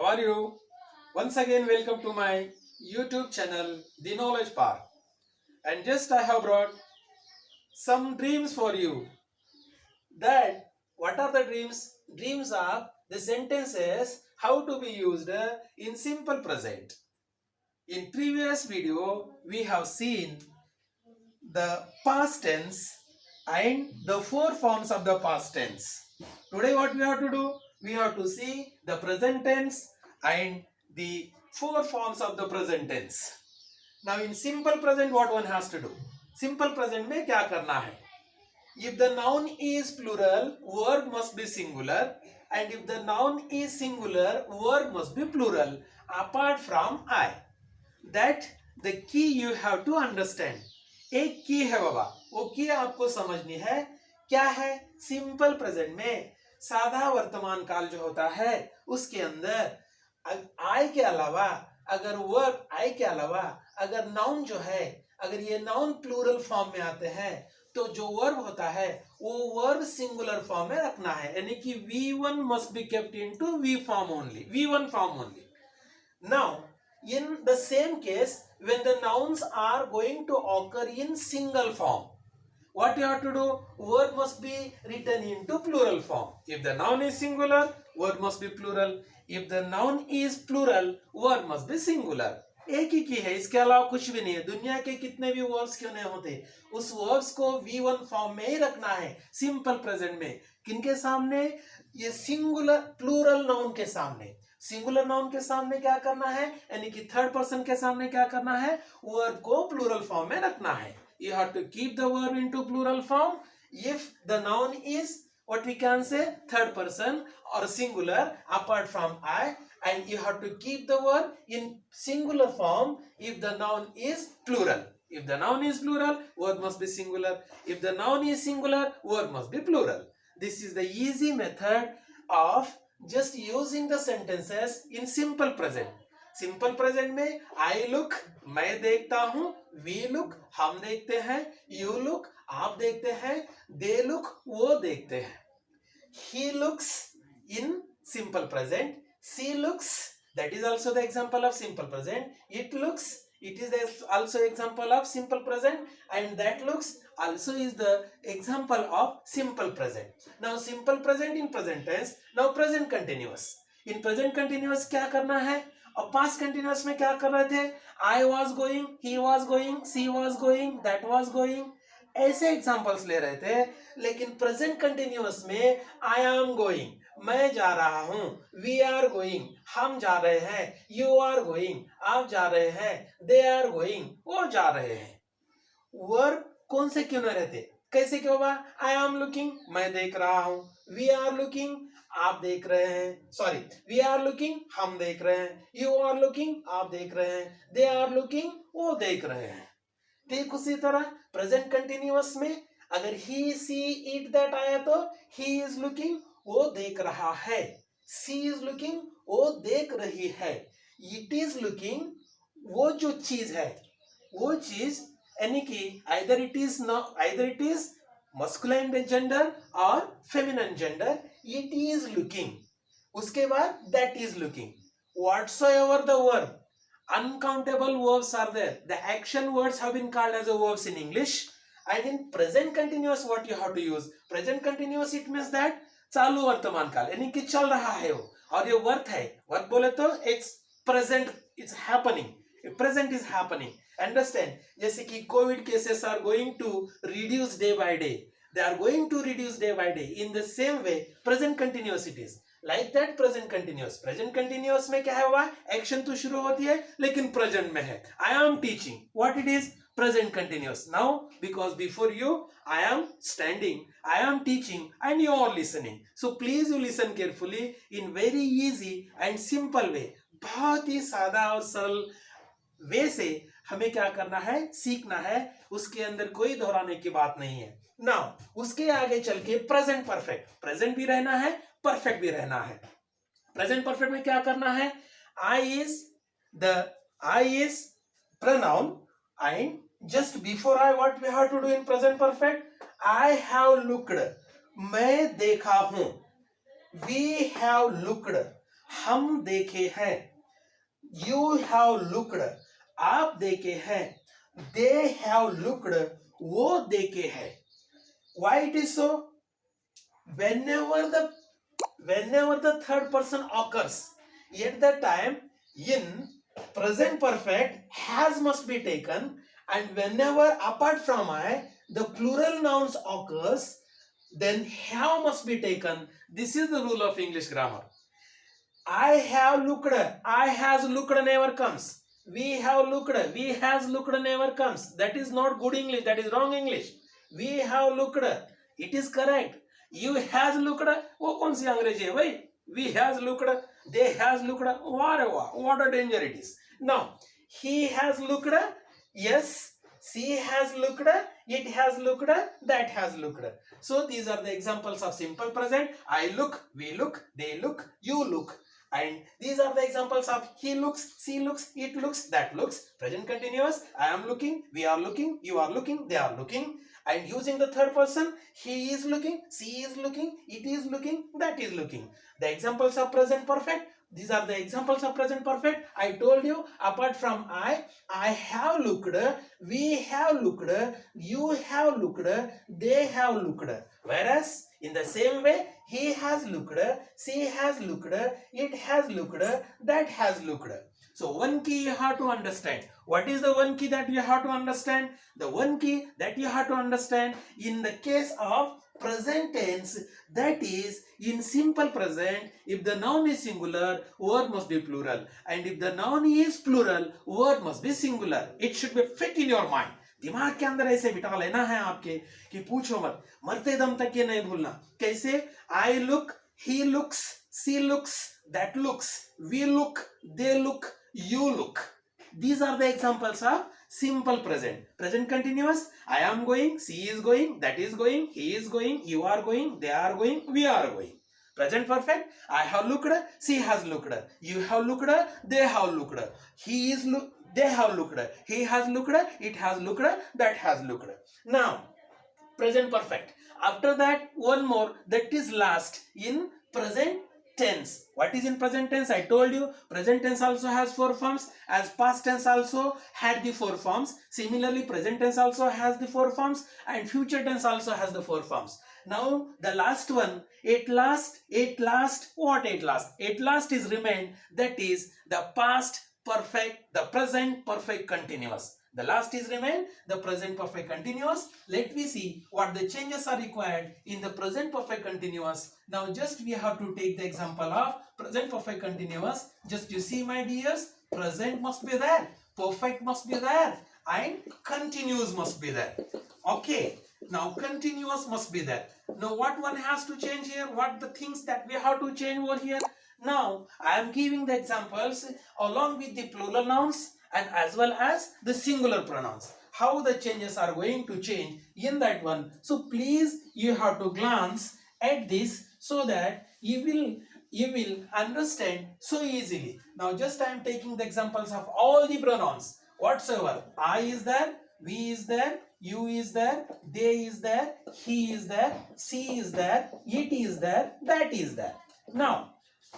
How are you? Once again, welcome to my YouTube channel, The Knowledge Park. And just I have brought some dreams for you. That what are the dreams? Dreams are the sentences how to be used in simple present. In previous video, we have seen the past tense and the four forms of the past tense. Today what we have to do? We have to see the present tense and the four forms of the present tense. Now in simple present what one has to do? Simple present में क्या करना है? If the noun is plural, verb must be singular, and if the noun is singular, verb must be plural apart from I. That the key you have to understand. एक की है बाबा, वो की आपको समझनी है. क्या है? सिंपल प्रेजेंट में साधा वर्तमान काल जो होता है उसके अंदर आई के अलावा अगर वर्ब आई के अलावा अगर नाउन जो है अगर ये नाउन प्लूरल फॉर्म में आते हैं तो जो वर्ब होता है वो वर्ब सिंगुलर फॉर्म में रखना है, यानी कि V1 must be kept into V form only, V1 form only. Now in the same case when the nouns are going to occur in single form, what you have to do? Word must be written into plural form. If the noun is singular, word must be plural. If the noun is plural, word must be singular. एक ही की है, इसके अलावा कुछ भी नहीं है. दुनिया के कितने भी वर्ब्स क्यों नहीं होते, उस वर्ब्स को V1 फॉर्म में ही रखना है सिंपल प्रेजेंट में. किनके सामने? ये सिंगुलर प्लूरल नाउन के सामने. सिंगुलर नाउन के सामने क्या करना है, यानी कि थर्ड पर्सन के सामने क्या करना है, वर्ब को प्लूरल फॉर्म में रखना है. You have to keep the verb into plural form if the noun is what we can say third person or singular apart from I, and you have to keep the verb in singular form if the noun is plural. If the noun is plural, verb must be singular. If the noun is singular, verb must be plural. This is the easy method of just using the sentences in simple present. Simple present में I look मैं देखता हूं, we look हम देखते हैं, you look आप देखते हैं, दे लुक वो देखते हैं. He looks in simple present, she looks that is also the example of simple present, it looks it is also example of simple present, and that looks also is the example of simple present. Now simple present in present tense. Now present continuous. In present continuous क्या करना है? और past continuous में क्या कर रहे थे? I was going, he was going, she was going, that was going, ऐसे एग्जाम्पल्स ले रहे थे. लेकिन प्रेजेंट कंटिन्यूअस में आई एम गोइंग मैं जा रहा हूं, वी आर गोइंग हम जा रहे हैं, यू आर गोइंग आप जा रहे हैं, दे आर गोइंग वो जा रहे हैं. वर्ब कौन से क्यों न रहते? कैसे क्यों बा? आई एम लुकिंग मैं देख रहा हूं, वी आर लुकिंग आप देख रहे हैं, सॉरी वी आर लुकिंग हम देख रहे हैं, यू आर लुकिंग आप देख रहे हैं, दे आर लुकिंग वो देख रहे हैं. ठीक उसी तरह प्रेजेंट कंटिन्यूअस में अगर ही सी इट दैट आया तो ही इज लुकिंग वो देख रहा है, सी इज लुकिंग वो देख रही है, इट इज लुकिंग वो जो चीज है वो चीज, यानी कि either it is masculine gender or feminine gender, it is looking. उसके बाद that is looking. Whatsoever the verb, uncountable verbs are there. The action words have been called as a verbs in English. And in present continuous what you have to use? Present continuous it means that चालू वर्तमान काल, यानी कि चल रहा है वो, और ये वर्क है. वर्क बोले तो it's present, it's happening. Present is happening. Understand? जैसे कि Covid cases are going to reduce day by day, they are going to reduce day by day. In the same way present continuous it is like that. present continuous में क्या है हुआ? Action तो शुरू होती है लेकिन प्रेजेंट में है. I am teaching, what it is? Present continuous. Now because before you I am standing, I am teaching and you are listening. So please you listen carefully in very easy and simple way. बहुत ही सादा और सरल वे से हमें क्या करना है? सीखना है. उसके अंदर कोई दोहराने की बात नहीं है. नाउ उसके आगे चल के प्रेजेंट परफेक्ट, प्रेजेंट भी रहना है परफेक्ट भी रहना है. प्रेजेंट परफेक्ट में क्या करना है? I is pronoun, and just before I what we have to do in present perfect? I have looked मैं देखा हूं, we have looked हम देखे हैं, you have looked, आप देखे हैं, they have looked, वो देखे हैं. Why it is so? Whenever the third person occurs, at that time in present perfect has must be taken, and whenever apart from I the plural nouns occurs, then have must be taken. This is the rule of English grammar. I have looked, I has looked never comes. We have looked, we has looked never comes. That is not good English, that is wrong English. We have looked, it is correct. You has looked, वो कौन सी अंग्रेजी है भाई? We has looked, they has looked, what a danger it is. Now, he has looked, yes, she has looked, it has looked, that has looked. So these are the examples of simple present. I look, we look, they look, you look. And these are the examples of he looks, she looks, it looks, that looks. Present continuous, I am looking, we are looking, you are looking, they are looking. And using the third person, he is looking, she is looking, it is looking, that is looking. The examples of present perfect, these are the examples of present perfect. I told you, apart from I have looked, we have looked, you have looked, they have looked. Whereas in the same way, he has looked, she has looked, it has looked, that has looked. So one key you have to understand. What is the one key that you have to understand? The one key that you have to understand in the case of present tense, that is in simple present, if the noun is singular, word must be plural, and if the noun is plural, word must be singular. It should be fit in your mind. दिमाग के अंदर ऐसे बिठा लेना है आपके कि पूछो मत, मरते दम तक ये नहीं भूलना. कैसे? I look, he looks, she looks, that looks, we look, they look, you look. These are the examples of simple present. Present continuous, I am going, she is going, that is going, he is going, you are going, they are going, we are going. Present perfect, I have looked, she has looked, you have looked, they have looked, he is looked, they have looked, he has looked, it has looked, that has looked. Now, present perfect. After that, one more, that is last in present tense. What is in present tense? I told you, present tense also has four forms, as past tense also had the four forms. Similarly, present tense also has the four forms, and future tense also has the four forms. Now, the last one, at last, what at last? At last is remained, that is the past perfect, the present perfect continuous. The last is remain, the present perfect continuous. Let me see what the changes are required in the present perfect continuous. Now just we have to take the example of present perfect continuous. Just you see my dears, present must be there, perfect must be there, and continuous must be there. Okay, now continuous must be there. Now what one has to change here? What the things that we have to change over here? Now I am giving the examples along with the plural nouns and as well as the singular pronouns. How the changes are going to change in that one. So please you have to glance at this so that you will understand so easily. Now just I am taking the examples of all the pronouns whatsoever. I is there, we is there, you is there, they is there, he is there, she is there, it is there, that is there. Now,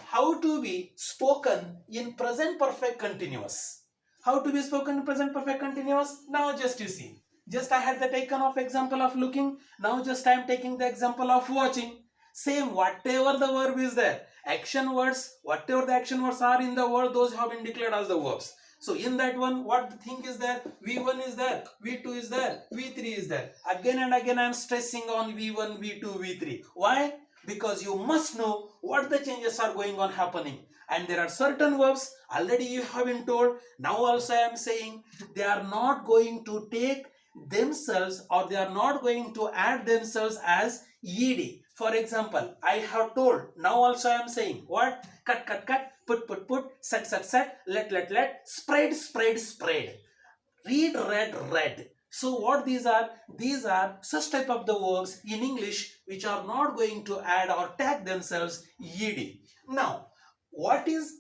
how to be spoken in present perfect continuous? How to be spoken in present perfect continuous? Now just you see. Just I had the taken of example of looking. Now just I am taking the example of watching. Same, whatever the verb is there, action words, whatever the action words are in the word, those have been declared as the verbs. So in that one, what the thing is there? V1 is there, V2 is there, V3 is there. Again and again I am stressing on V1, V2, V3. Why? Because you must know what the changes are going on happening. And there are certain verbs, already you have been told, now also I am saying, they are not going to take themselves or they are not going to add themselves as ed. For example, I have told, now also I am saying, what? Cut, cut, cut, put, set, let, spread, spread, read, read. So what these are? These are such type of the verbs in English which are not going to add or tag themselves ed. Now, what is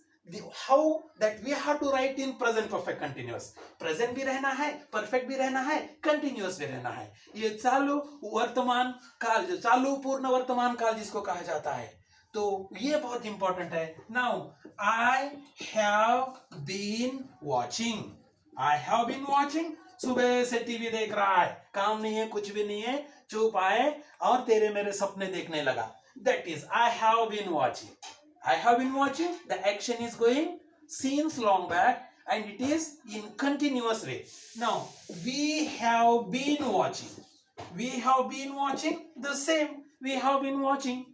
how that we have to write in present perfect continuous? Present भी रहना है, perfect भी रहना है, continuous भी रहना है. ये चालू वर्तमान काल, जो चालू पूर्ण वर्तमान काल जिसको कहा जाता है, तो ये बहुत इंपॉर्टेंट है. Now I have been watching. I have been watching. सुबह से टीवी देख रहा है, काम नहीं है, कुछ भी नहीं है, चुप आए और तेरे मेरे सपने देखने लगा. That is, I have been watching. I have been watching. The action is going since long back and it is in continuous way. Now, we have been watching. We have been watching the same. We have been watching.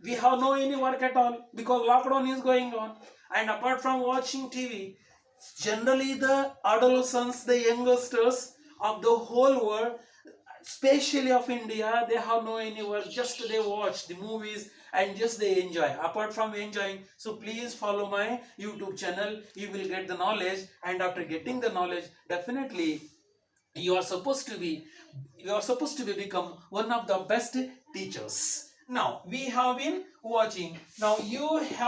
We have no any work at all because lockdown is going on. And apart from watching TV, generally the adolescents, the youngsters of the whole world, especially of India, they have no any work. Just they watch the movies and just they enjoy. Apart from enjoying, so please follow my YouTube channel. You will get the knowledge, and after getting the knowledge, definitely you are supposed to be become one of the best teachers. Now we have been watching. Now you have